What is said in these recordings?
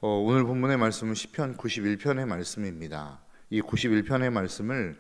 오늘 본문의 말씀은 시편 91편의 말씀입니다. 이 91편의 말씀을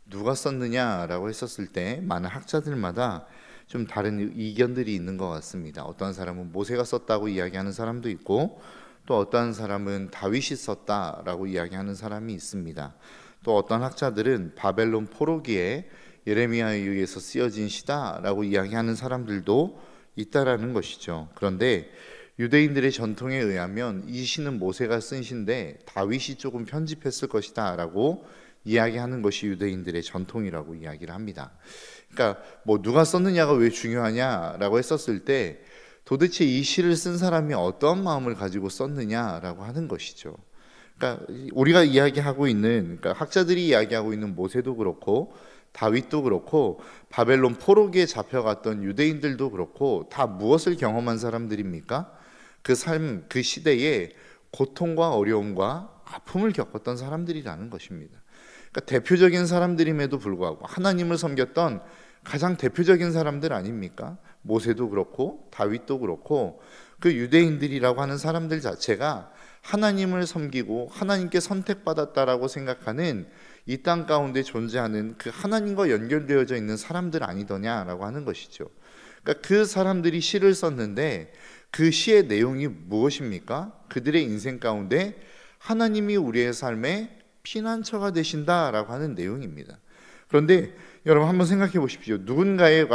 누가 썼느냐라고 했었을 때 많은 학자들마다 좀 다른 의견들이 있는 것 같습니다. 어떠한 사람은 모세가 썼다고 이야기하는 사람도 있고, 또 어떠한 사람은 다윗이 썼다라고 이야기하는 사람이 있습니다. 또 어떤 학자들은 바벨론 포로기에 예레미야에 의해서 쓰여진 시다라고 이야기하는 사람들도 있다라는 것이죠. 그런데 유대인들의 전통에 의하면 이 시는 모세가 쓴 시인데 다윗이 조금 편집했을 것이다 라고 이야기하는 것이 유대인들의 전통이라고 이야기를 합니다. 그러니까 누가 썼느냐가 왜 중요하냐라고 했었을 때 도대체 이 시를 쓴 사람이 어떤 마음을 가지고 썼느냐라고 하는 것이죠. 그러니까 우리가 이야기하고 있는, 그러니까 학자들이 이야기하고 있는 모세도 그렇고 다윗도 그렇고 바벨론 포로기에 잡혀갔던 유대인들도 그렇고 다 무엇을 경험한 사람들입니까? 그 삶, 그 시대에 고통과 어려움과 아픔을 겪었던 사람들이라는 것입니다. 그러니까 대표적인 사람들임에도 불구하고 하나님을 섬겼던 가장 대표적인 사람들 아닙니까? 모세도 그렇고 다윗도 그렇고 그 유대인들이라고 하는 사람들 자체가 하나님을 섬기고 하나님께 선택받았다라고 생각하는 이 땅 가운데 존재하는 그 하나님과 연결되어져 있는 사람들 아니더냐라고 하는 것이죠. 그러니까 그 사람들이 시를 썼는데 그 시의 내용이 무엇입니까? 그들의 인생 가운데 하나님이 우리의 삶에 피난처가 되신다라고 하는 내용입니다. 그런데 여러분 한번 생각해 보십시오. 누군가의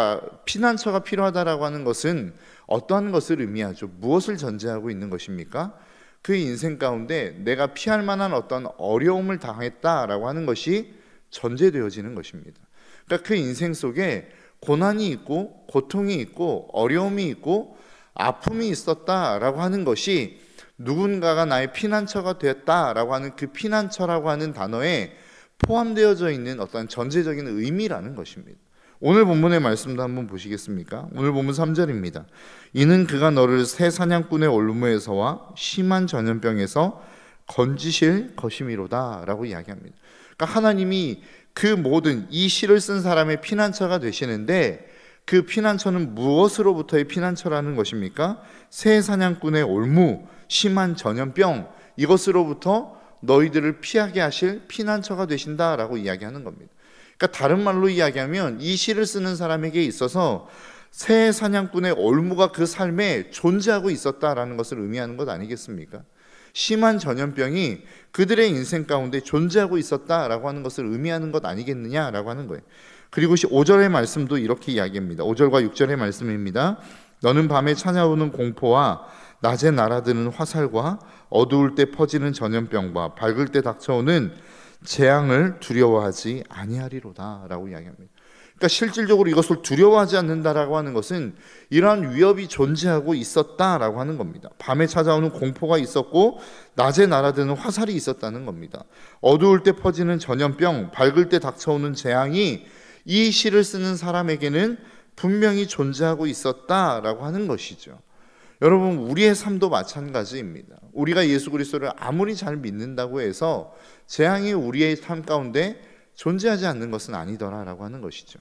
피난처가 필요하다라고 하는 것은 어떠한 것을 의미하죠? 무엇을 전제하고 있는 것입니까? 그 인생 가운데 내가 피할 만한 어떤 어려움을 당했다라고 하는 것이 전제되어지는 것입니다. 그러니까 그 인생 속에 고난이 있고 고통이 있고 어려움이 있고 아픔이 있었다라고 하는 것이 누군가가 나의 피난처가 되었다라고 하는 그 피난처라고 하는 단어에 포함되어져 있는 어떤 전제적인 의미라는 것입니다. 오늘 본문의 말씀도 한번 보시겠습니까? 오늘 본문 3절입니다. 이는 그가 너를 새 사냥꾼의 올무에서와 심한 전염병에서 건지실 것이미로다 라고 이야기합니다. 그러니까 하나님이 그 모든 이 시를 쓴 사람의 피난처가 되시는데 그 피난처는 무엇으로부터의 피난처라는 것입니까? 새 사냥꾼의 올무, 심한 전염병, 이것으로부터 너희들을 피하게 하실 피난처가 되신다라고 이야기하는 겁니다. 그러니까 다른 말로 이야기하면 이 시를 쓰는 사람에게 있어서 새 사냥꾼의 올무가 그 삶에 존재하고 있었다라는 것을 의미하는 것 아니겠습니까? 심한 전염병이 그들의 인생 가운데 존재하고 있었다라고 하는 것을 의미하는 것 아니겠느냐라고 하는 거예요. 그리고 5절의 말씀도 이렇게 이야기합니다. 5절과 6절의 말씀입니다. 너는 밤에 찾아오는 공포와 낮에 날아드는 화살과 어두울 때 퍼지는 전염병과 밝을 때 닥쳐오는 재앙을 두려워하지 아니하리로다 라고 이야기합니다. 그러니까 실질적으로 이것을 두려워하지 않는다라고 하는 것은 이러한 위협이 존재하고 있었다라고 하는 겁니다. 밤에 찾아오는 공포가 있었고 낮에 날아드는 화살이 있었다는 겁니다. 어두울 때 퍼지는 전염병, 밝을 때 닥쳐오는 재앙이 이 시를 쓰는 사람에게는 분명히 존재하고 있었다라고 하는 것이죠. 여러분, 우리의 삶도 마찬가지입니다. 우리가 예수 그리스도를 아무리 잘 믿는다고 해서 재앙이 우리의 삶 가운데 존재하지 않는 것은 아니더라라고 하는 것이죠.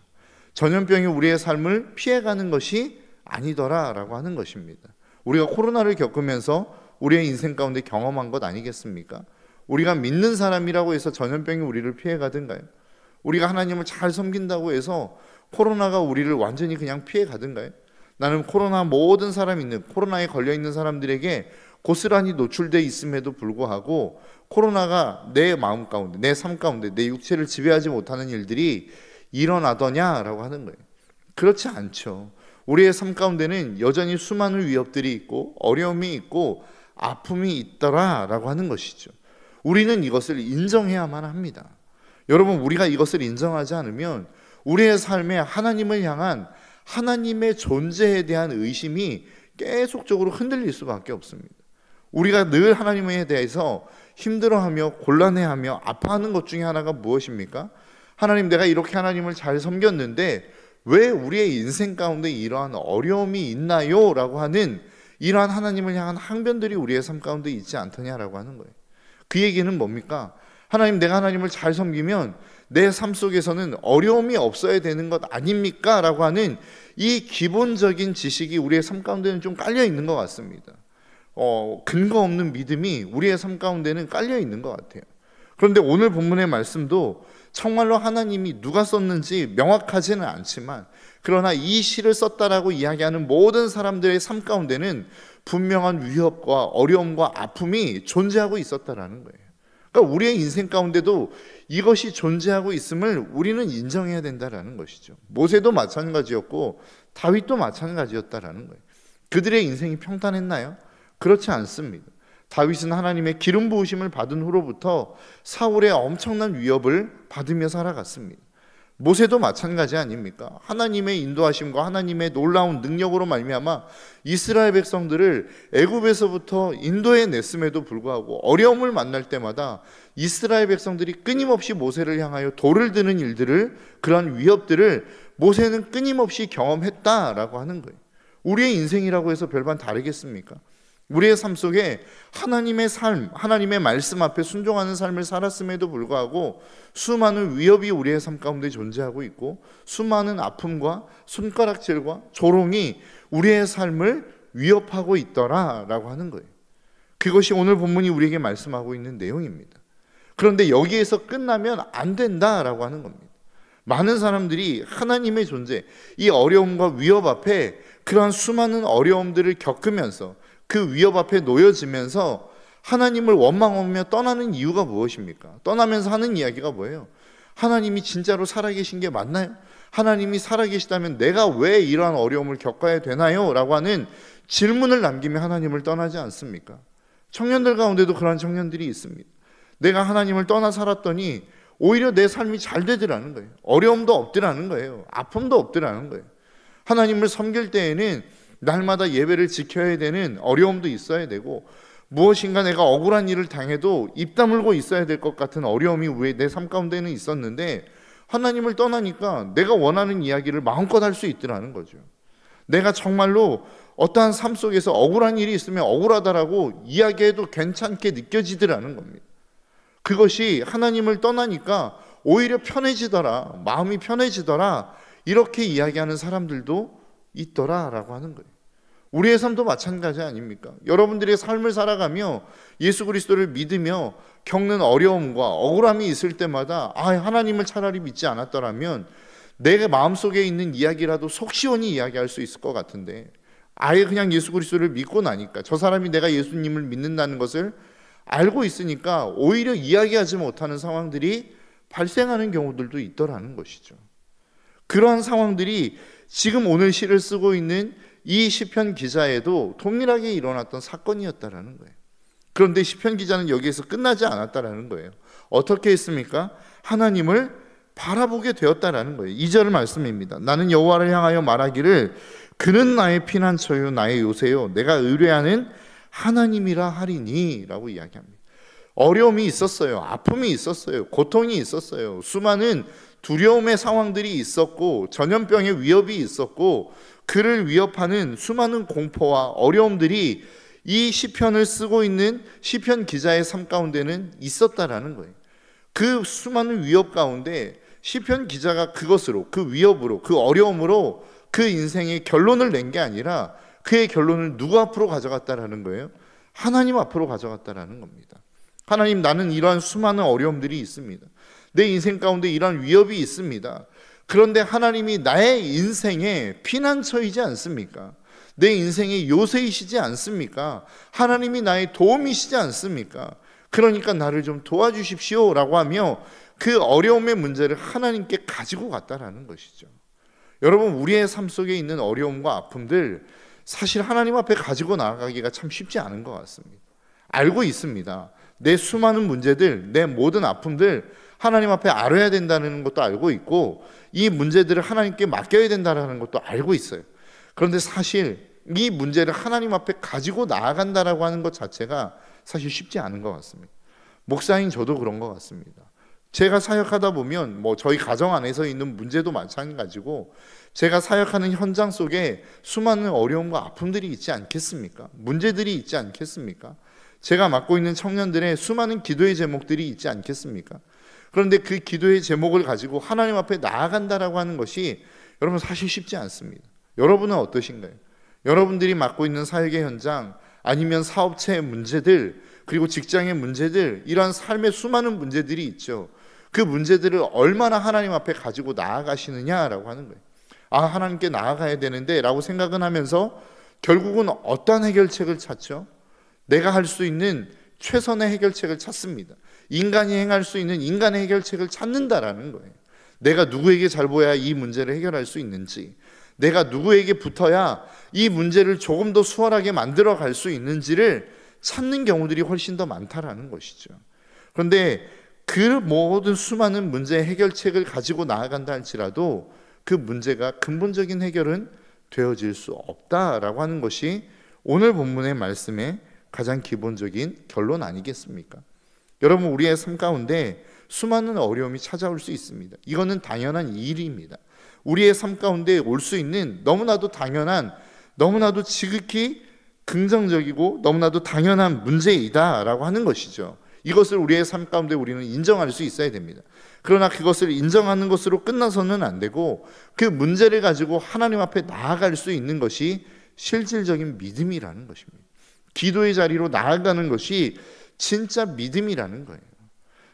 전염병이 우리의 삶을 피해가는 것이 아니더라라고 하는 것입니다. 우리가 코로나를 겪으면서 우리의 인생 가운데 경험한 것 아니겠습니까? 우리가 믿는 사람이라고 해서 전염병이 우리를 피해가든가요? 우리가 하나님을 잘 섬긴다고 해서 코로나가 우리를 완전히 그냥 피해가든가요? 나는 코로나 모든 사람이 있는 코로나에 걸려있는 사람들에게 고스란히 노출되어 있음에도 불구하고 코로나가 내 마음 가운데, 내 삶 가운데, 내 육체를 지배하지 못하는 일들이 일어나더냐라고 하는 거예요. 그렇지 않죠. 우리의 삶 가운데는 여전히 수많은 위협들이 있고 어려움이 있고 아픔이 있더라라고 하는 것이죠. 우리는 이것을 인정해야만 합니다. 여러분, 우리가 이것을 인정하지 않으면 우리의 삶에 하나님을 향한 하나님의 존재에 대한 의심이 계속적으로 흔들릴 수밖에 없습니다. 우리가 늘 하나님에 대해서 힘들어하며 곤란해하며 아파하는 것 중에 하나가 무엇입니까? 하나님, 내가 이렇게 하나님을 잘 섬겼는데 왜 우리의 인생 가운데 이러한 어려움이 있나요? 라고 하는 이러한 하나님을 향한 항변들이 우리의 삶 가운데 있지 않더냐라고 하는 거예요. 그 얘기는 뭡니까? 하나님, 내가 하나님을 잘 섬기면 내 삶 속에서는 어려움이 없어야 되는 것 아닙니까? 라고 하는 이 기본적인 지식이 우리의 삶 가운데는 좀 깔려 있는 것 같습니다. 근거 없는 믿음이 우리의 삶 가운데는 깔려 있는 것 같아요. 그런데 오늘 본문의 말씀도 정말로 하나님이 누가 썼는지 명확하지는 않지만, 그러나 이 시를 썼다라고 이야기하는 모든 사람들의 삶 가운데는 분명한 위협과 어려움과 아픔이 존재하고 있었다라는 거예요. 그러니까 우리의 인생 가운데도 이것이 존재하고 있음을 우리는 인정해야 된다라는 것이죠. 모세도 마찬가지였고 다윗도 마찬가지였다라는 거예요. 그들의 인생이 평탄했나요? 그렇지 않습니다. 다윗은 하나님의 기름 부으심을 받은 후로부터 사울의 엄청난 위협을 받으며 살아갔습니다. 모세도 마찬가지 아닙니까? 하나님의 인도하심과 하나님의 놀라운 능력으로 말미암아 이스라엘 백성들을 애굽에서부터 인도해 냈음에도 불구하고 어려움을 만날 때마다 이스라엘 백성들이 끊임없이 모세를 향하여 돌을 드는 일들을, 그러한 위협들을 모세는 끊임없이 경험했다라고 하는 거예요. 우리의 인생이라고 해서 별반 다르겠습니까? 우리의 삶 속에 하나님의 삶, 하나님의 말씀 앞에 순종하는 삶을 살았음에도 불구하고 수많은 위협이 우리의 삶 가운데 존재하고 있고, 수많은 아픔과 손가락질과 조롱이 우리의 삶을 위협하고 있더라라고 하는 거예요. 그것이 오늘 본문이 우리에게 말씀하고 있는 내용입니다. 그런데 여기에서 끝나면 안 된다라고 하는 겁니다. 많은 사람들이 하나님의 존재, 이 어려움과 위협 앞에 그러한 수많은 어려움들을 겪으면서 그 위협 앞에 놓여지면서 하나님을 원망하며 떠나는 이유가 무엇입니까? 떠나면서 하는 이야기가 뭐예요? 하나님이 진짜로 살아계신 게 맞나요? 하나님이 살아계시다면 내가 왜 이러한 어려움을 겪어야 되나요? 라고 하는 질문을 남기며 하나님을 떠나지 않습니까? 청년들 가운데도 그런 청년들이 있습니다. 내가 하나님을 떠나 살았더니 오히려 내 삶이 잘 되더라는 거예요. 어려움도 없더라는 거예요. 아픔도 없더라는 거예요. 하나님을 섬길 때에는 날마다 예배를 지켜야 되는 어려움도 있어야 되고, 무엇인가 내가 억울한 일을 당해도 입 다물고 있어야 될 것 같은 어려움이 왜 내 삶 가운데는 있었는데, 하나님을 떠나니까 내가 원하는 이야기를 마음껏 할 수 있더라는 거죠. 내가 정말로 어떠한 삶 속에서 억울한 일이 있으면 억울하다라고 이야기해도 괜찮게 느껴지더라는 겁니다. 그것이 하나님을 떠나니까 오히려 편해지더라, 마음이 편해지더라, 이렇게 이야기하는 사람들도 있더라라고 하는 거예요. 우리의 삶도 마찬가지 아닙니까? 여러분들의 삶을 살아가며 예수 그리스도를 믿으며 겪는 어려움과 억울함이 있을 때마다 하나님을 차라리 믿지 않았더라면 내 마음속에 있는 이야기라도 속 시원히 이야기할 수 있을 것 같은데, 아예 그냥 예수 그리스도를 믿고 나니까, 저 사람이 내가 예수님을 믿는다는 것을 알고 있으니까 오히려 이야기하지 못하는 상황들이 발생하는 경우들도 있더라는 것이죠. 그러한 상황들이 지금 오늘 시를 쓰고 있는 이 시편 기자에도 동일하게 일어났던 사건이었다라는 거예요. 그런데 시편 기자는 여기에서 끝나지 않았다라는 거예요. 어떻게 했습니까? 하나님을 바라보게 되었다라는 거예요. 2절 말씀입니다. 나는 여호와를 향하여 말하기를 그는 나의 피난처요 나의 요새요 내가 의뢰하는 하나님이라 하리니 라고 이야기합니다. 어려움이 있었어요. 아픔이 있었어요. 고통이 있었어요. 수많은 두려움의 상황들이 있었고, 전염병의 위협이 있었고, 그를 위협하는 수많은 공포와 어려움들이 이 시편을 쓰고 있는 시편 기자의 삶 가운데는 있었다라는 거예요. 그 수많은 위협 가운데 시편 기자가 그것으로, 그 위협으로, 그 어려움으로 그 인생의 결론을 낸 게 아니라 그의 결론을 누구 앞으로 가져갔다라는 거예요? 하나님 앞으로 가져갔다라는 겁니다. 하나님, 나는 이러한 수많은 어려움들이 있습니다. 내 인생 가운데 이러한 위협이 있습니다. 그런데 하나님이 나의 인생의 피난처이지 않습니까? 내 인생의 요새이시지 않습니까? 하나님이 나의 도움이시지 않습니까? 그러니까 나를 좀 도와주십시오 라고 하며 그 어려움의 문제를 하나님께 가지고 갔다라는 것이죠. 여러분, 우리의 삶 속에 있는 어려움과 아픔들 사실 하나님 앞에 가지고 나아가기가 참 쉽지 않은 것 같습니다. 알고 있습니다. 내 수많은 문제들, 내 모든 아픔들 하나님 앞에 알아야 된다는 것도 알고 있고, 이 문제들을 하나님께 맡겨야 된다는 것도 알고 있어요. 그런데 사실 이 문제를 하나님 앞에 가지고 나아간다라고 하는 것 자체가 사실 쉽지 않은 것 같습니다. 목사인 저도 그런 것 같습니다. 제가 사역하다 보면 저희 가정 안에서 있는 문제도 마찬가지고, 제가 사역하는 현장 속에 수많은 어려움과 아픔들이 있지 않겠습니까? 문제들이 있지 않겠습니까? 제가 맡고 있는 청년들의 수많은 기도의 제목들이 있지 않겠습니까? 그런데 그 기도의 제목을 가지고 하나님 앞에 나아간다라고 하는 것이 여러분 사실 쉽지 않습니다. 여러분은 어떠신가요? 여러분들이 맡고 있는 사역의 현장, 아니면 사업체의 문제들, 그리고 직장의 문제들, 이러한 삶의 수많은 문제들이 있죠. 그 문제들을 얼마나 하나님 앞에 가지고 나아가시느냐라고 하는 거예요. 아, 하나님께 나아가야 되는데 라고 생각은 하면서 결국은 어떤 해결책을 찾죠? 내가 할 수 있는 최선의 해결책을 찾습니다. 인간이 행할 수 있는 인간의 해결책을 찾는다라는 거예요. 내가 누구에게 잘 보여야 이 문제를 해결할 수 있는지, 내가 누구에게 붙어야 이 문제를 조금 더 수월하게 만들어 갈 수 있는지를 찾는 경우들이 훨씬 더 많다라는 것이죠. 그런데 그 모든 수많은 문제의 해결책을 가지고 나아간다 할지라도 그 문제가 근본적인 해결은 되어질 수 없다라고 하는 것이 오늘 본문의 말씀의 가장 기본적인 결론 아니겠습니까? 여러분, 우리의 삶 가운데 수많은 어려움이 찾아올 수 있습니다. 이거는 당연한 일입니다. 우리의 삶 가운데 올 수 있는 너무나도 당연한, 너무나도 지극히 긍정적이고 너무나도 당연한 문제이다라고 하는 것이죠. 이것을 우리의 삶 가운데 우리는 인정할 수 있어야 됩니다. 그러나 그것을 인정하는 것으로 끝나서는 안 되고 그 문제를 가지고 하나님 앞에 나아갈 수 있는 것이 실질적인 믿음이라는 것입니다. 기도의 자리로 나아가는 것이 진짜 믿음이라는 거예요.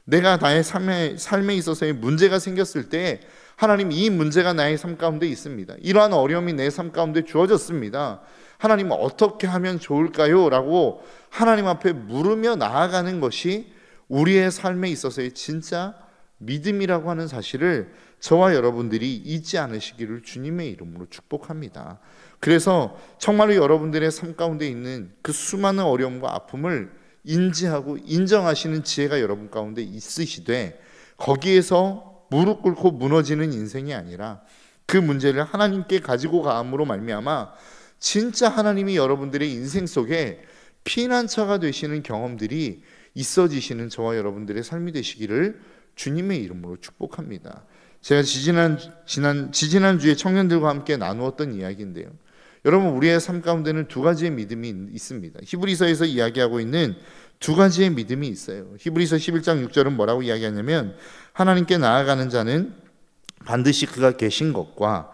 내가 나의 삶에 있어서의 문제가 생겼을 때 하나님, 이 문제가 나의 삶 가운데 있습니다. 이러한 어려움이 내 삶 가운데 주어졌습니다. 하나님, 어떻게 하면 좋을까요? 라고 하나님 앞에 물으며 나아가는 것이 우리의 삶에 있어서의 진짜 믿음이라고 하는 사실을 저와 여러분들이 잊지 않으시기를 주님의 이름으로 축복합니다. 그래서 정말로 여러분들의 삶 가운데 있는 그 수많은 어려움과 아픔을 인지하고 인정하시는 지혜가 여러분 가운데 있으시되, 거기에서 무릎 꿇고 무너지는 인생이 아니라 그 문제를 하나님께 가지고 가함으로 말미암아 진짜 하나님이 여러분들의 인생 속에 피난처가 되시는 경험들이 있어지시는 저와 여러분들의 삶이 되시기를 주님의 이름으로 축복합니다. 제가 지지난주에 청년들과 함께 나누었던 이야기인데요, 여러분, 우리의 삶 가운데는 두 가지의 믿음이 있습니다. 히브리서에서 이야기하고 있는 두 가지의 믿음이 있어요. 히브리서 11장 6절은 뭐라고 이야기하냐면, 하나님께 나아가는 자는 반드시 그가 계신 것과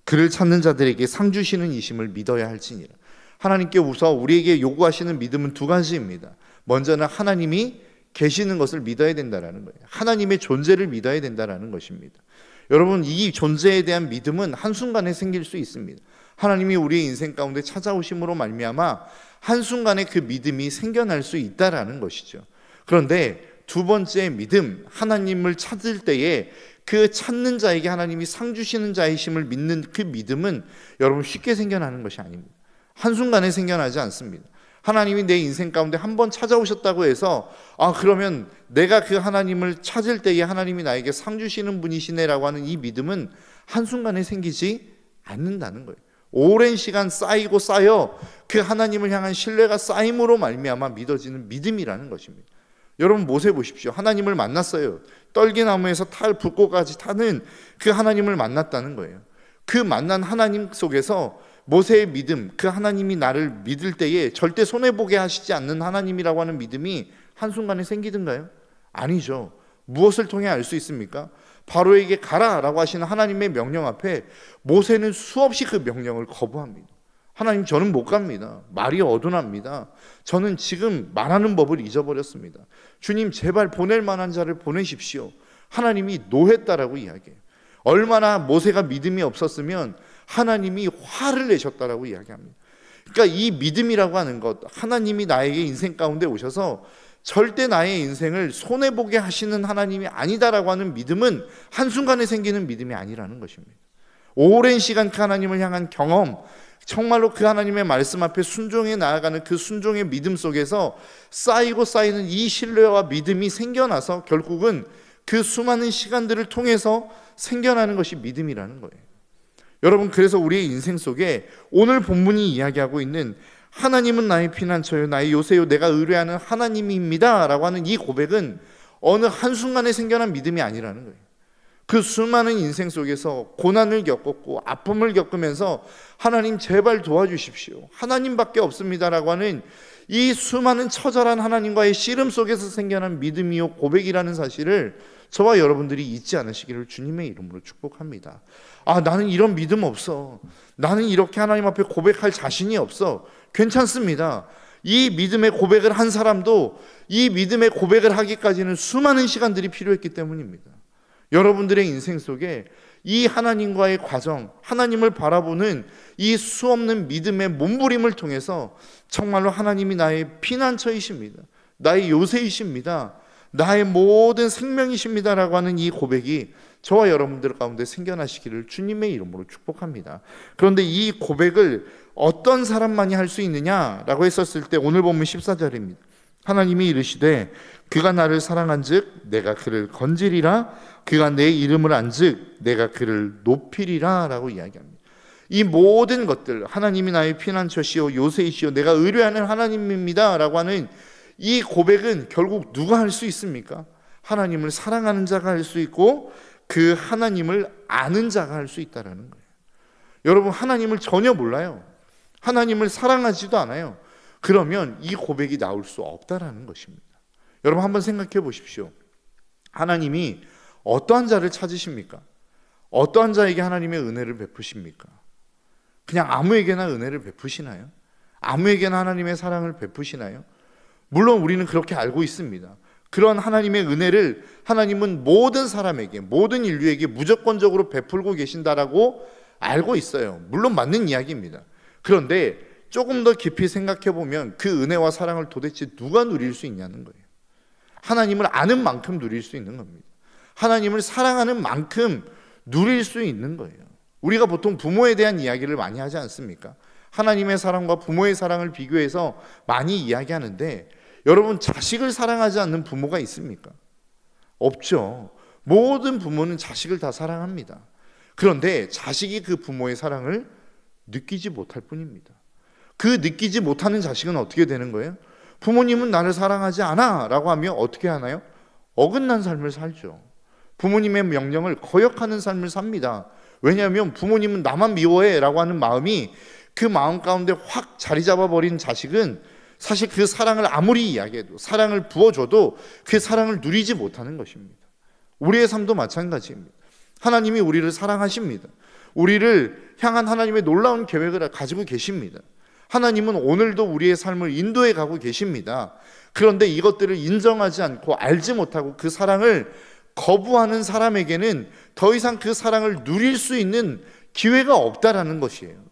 그를 찾는 자들에게 상 주시는 이심을 믿어야 할지니라. 하나님께 우선 우리에게 요구하시는 믿음은 두 가지입니다. 먼저는 하나님이 계시는 것을 믿어야 된다라는 거예요. 하나님의 존재를 믿어야 된다라는 것입니다. 여러분, 이 존재에 대한 믿음은 한순간에 생길 수 있습니다. 하나님이 우리의 인생 가운데 찾아오심으로 말미암아 한순간에 그 믿음이 생겨날 수 있다라는 것이죠. 그런데 두 번째 믿음, 하나님을 찾을 때에 그 찾는 자에게 하나님이 상 주시는 자이심을 믿는 그 믿음은 여러분 쉽게 생겨나는 것이 아닙니다. 한순간에 생겨나지 않습니다. 하나님이 내 인생 가운데 한번 찾아오셨다고 해서 그러면 내가 그 하나님을 찾을 때에 하나님이 나에게 상 주시는 분이시네라고 하는 이 믿음은 한순간에 생기지 않는다는 거예요. 오랜 시간 쌓이고 쌓여 그 하나님을 향한 신뢰가 쌓임으로 말미암아 믿어지는 믿음이라는 것입니다. 여러분, 모세 보십시오. 하나님을 만났어요. 떨기나무에서 불꽃까지 타는 그 하나님을 만났다는 거예요. 그 만난 하나님 속에서 모세의 믿음, 그 하나님이 나를 믿을 때에 절대 손해보게 하시지 않는 하나님이라고 하는 믿음이 한순간에 생기던가요? 아니죠. 무엇을 통해 알 수 있습니까? 바로에게 가라라고 하시는 하나님의 명령 앞에 모세는 수없이 그 명령을 거부합니다. 하나님, 저는 못 갑니다. 말이 어둔합니다. 저는 지금 말하는 법을 잊어버렸습니다. 주님, 제발 보낼 만한 자를 보내십시오. 하나님이 노했다라고 이야기해요. 얼마나 모세가 믿음이 없었으면 하나님이 화를 내셨다라고 이야기합니다. 그러니까 이 믿음이라고 하는 것, 하나님이 나에게 인생 가운데 오셔서 절대 나의 인생을 손해보게 하시는 하나님이 아니다라고 하는 믿음은 한순간에 생기는 믿음이 아니라는 것입니다. 오랜 시간 그 하나님을 향한 경험, 정말로 그 하나님의 말씀 앞에 순종해 나아가는 그 순종의 믿음 속에서 쌓이고 쌓이는 이 신뢰와 믿음이 생겨나서 결국은 그 수많은 시간들을 통해서 생겨나는 것이 믿음이라는 거예요. 여러분, 그래서 우리의 인생 속에 오늘 본문이 이야기하고 있는 하나님은 나의 피난처요, 나의 요새요, 내가 의뢰하는 하나님입니다 라고 하는 이 고백은 어느 한순간에 생겨난 믿음이 아니라는 거예요. 그 수많은 인생 속에서 고난을 겪었고 아픔을 겪으면서 하나님 제발 도와주십시오, 하나님밖에 없습니다라고 하는 이 수많은 처절한 하나님과의 씨름 속에서 생겨난 믿음이요 고백이라는 사실을 저와 여러분들이 잊지 않으시기를 주님의 이름으로 축복합니다. 나는 이런 믿음 없어, 나는 이렇게 하나님 앞에 고백할 자신이 없어, 괜찮습니다. 이 믿음의 고백을 한 사람도 이 믿음의 고백을 하기까지는 수많은 시간들이 필요했기 때문입니다. 여러분들의 인생 속에 이 하나님과의 과정, 하나님을 바라보는 이 수없는 믿음의 몸부림을 통해서 정말로 하나님이 나의 피난처이십니다. 나의 요새이십니다. 나의 모든 생명이십니다라고 하는 이 고백이 저와 여러분들 가운데 생겨나시기를 주님의 이름으로 축복합니다. 그런데 이 고백을 어떤 사람만이 할 수 있느냐라고 했었을 때 오늘 본문 14절입니다. 하나님이 이르시되 그가 나를 사랑한즉 내가 그를 건지리라, 그가 내 이름을 안즉 내가 그를 높이리라 라고 이야기합니다. 이 모든 것들, 하나님이 나의 피난처시오 요새이시오 내가 의뢰하는 하나님입니다 라고 하는 이 고백은 결국 누가 할 수 있습니까? 하나님을 사랑하는 자가 할 수 있고 그 하나님을 아는 자가 할 수 있다는 거예요. 여러분, 하나님을 전혀 몰라요. 하나님을 사랑하지도 않아요. 그러면 이 고백이 나올 수 없다라는 것입니다. 여러분, 한번 생각해 보십시오. 하나님이 어떠한 자를 찾으십니까? 어떠한 자에게 하나님의 은혜를 베푸십니까? 그냥 아무에게나 은혜를 베푸시나요? 아무에게나 하나님의 사랑을 베푸시나요? 물론 우리는 그렇게 알고 있습니다. 그런 하나님의 은혜를 하나님은 모든 사람에게, 모든 인류에게 무조건적으로 베풀고 계신다라고 알고 있어요. 물론 맞는 이야기입니다. 그런데 조금 더 깊이 생각해 보면 그 은혜와 사랑을 도대체 누가 누릴 수 있냐는 거예요. 하나님을 아는 만큼 누릴 수 있는 겁니다. 하나님을 사랑하는 만큼 누릴 수 있는 거예요. 우리가 보통 부모에 대한 이야기를 많이 하지 않습니까? 하나님의 사랑과 부모의 사랑을 비교해서 많이 이야기하는데, 여러분, 자식을 사랑하지 않는 부모가 있습니까? 없죠. 모든 부모는 자식을 다 사랑합니다. 그런데 자식이 그 부모의 사랑을 느끼지 못할 뿐입니다. 그 느끼지 못하는 자식은 어떻게 되는 거예요? 부모님은 나를 사랑하지 않아 라고 하면 어떻게 하나요? 어긋난 삶을 살죠. 부모님의 명령을 거역하는 삶을 삽니다. 왜냐하면 부모님은 나만 미워해 라고 하는 마음이 그 마음 가운데 확 자리 잡아버린 자식은 사실 그 사랑을 아무리 이야기해도, 사랑을 부어줘도 그 사랑을 누리지 못하는 것입니다. 우리의 삶도 마찬가지입니다. 하나님이 우리를 사랑하십니다. 우리를 향한 하나님의 놀라운 계획을 가지고 계십니다. 하나님은 오늘도 우리의 삶을 인도해 가고 계십니다. 그런데 이것들을 인정하지 않고 알지 못하고 그 사랑을 거부하는 사람에게는 더 이상 그 사랑을 누릴 수 있는 기회가 없다라는 것이에요.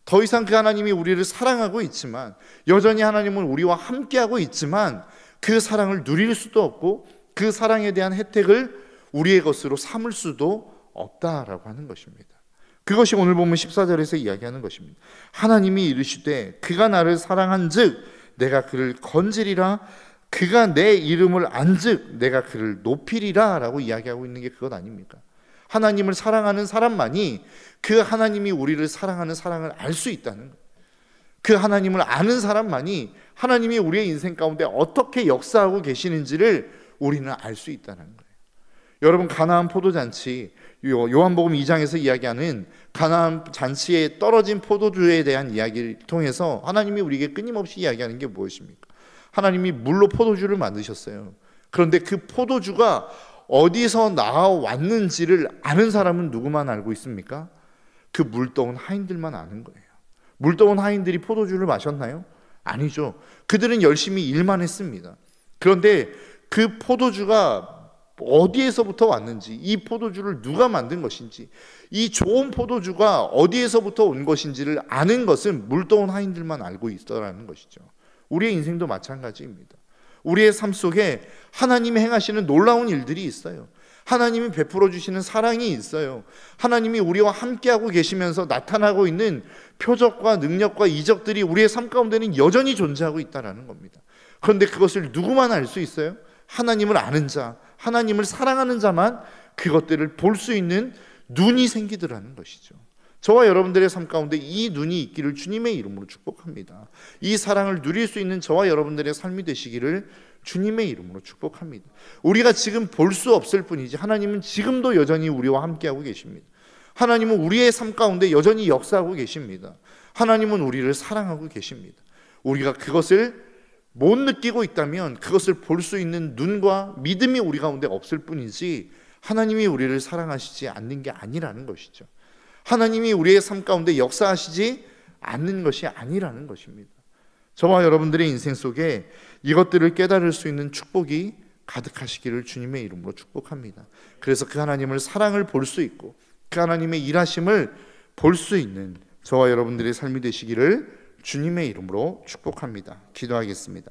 더 이상 그 하나님이 우리를 사랑하고 있지만, 여전히 하나님은 우리와 함께하고 있지만 그 사랑을 누릴 수도 없고 그 사랑에 대한 혜택을 우리의 것으로 삼을 수도 없다라고 하는 것입니다. 그것이 오늘 보면 14절에서 이야기하는 것입니다. 하나님이 이르시되 그가 나를 사랑한즉 내가 그를 건지리라, 그가 내 이름을 안즉 내가 그를 높이리라 라고 이야기하고 있는 게 그것 아닙니까? 하나님을 사랑하는 사람만이 그 하나님이 우리를 사랑하는 사랑을 알 수 있다는 거예요. 그 하나님을 아는 사람만이 하나님이 우리의 인생 가운데 어떻게 역사하고 계시는지를 우리는 알 수 있다는 거예요. 여러분, 가나안 포도잔치, 요한복음 2장에서 이야기하는 가나안 잔치에 떨어진 포도주에 대한 이야기를 통해서 하나님이 우리에게 끊임없이 이야기하는 게 무엇입니까? 하나님이 물로 포도주를 만드셨어요. 그런데 그 포도주가 어디서 나왔는지를 아는 사람은 누구만 알고 있습니까? 그 물떠온 하인들만 아는 거예요. 물떠온 하인들이 포도주를 마셨나요? 아니죠. 그들은 열심히 일만 했습니다. 그런데 그 포도주가 어디에서부터 왔는지, 이 포도주를 누가 만든 것인지, 이 좋은 포도주가 어디에서부터 온 것인지를 아는 것은 물떠온 하인들만 알고 있어라는 것이죠. 우리의 인생도 마찬가지입니다. 우리의 삶 속에 하나님이 행하시는 놀라운 일들이 있어요. 하나님이 베풀어 주시는 사랑이 있어요. 하나님이 우리와 함께하고 계시면서 나타나고 있는 표적과 능력과 이적들이 우리의 삶 가운데는 여전히 존재하고 있다는 겁니다. 그런데 그것을 누구만 알 수 있어요? 하나님을 아는 자, 하나님을 사랑하는 자만 그것들을 볼 수 있는 눈이 생기더라는 것이죠. 저와 여러분들의 삶 가운데 이 눈이 있기를 주님의 이름으로 축복합니다. 이 사랑을 누릴 수 있는 저와 여러분들의 삶이 되시기를 주님의 이름으로 축복합니다. 우리가 지금 볼 수 없을 뿐이지 하나님은 지금도 여전히 우리와 함께하고 계십니다. 하나님은 우리의 삶 가운데 여전히 역사하고 계십니다. 하나님은 우리를 사랑하고 계십니다. 우리가 그것을 못 느끼고 있다면 그것을 볼 수 있는 눈과 믿음이 우리 가운데 없을 뿐이지 하나님이 우리를 사랑하시지 않는 게 아니라는 것이죠. 하나님이 우리의 삶 가운데 역사하시지 않는 것이 아니라는 것입니다. 저와 여러분들의 인생 속에 이것들을 깨달을 수 있는 축복이 가득하시기를 주님의 이름으로 축복합니다. 그래서 그 하나님을 사랑을 볼 수 있고 그 하나님의 일하심을 볼 수 있는 저와 여러분들의 삶이 되시기를 주님의 이름으로 축복합니다. 기도하겠습니다.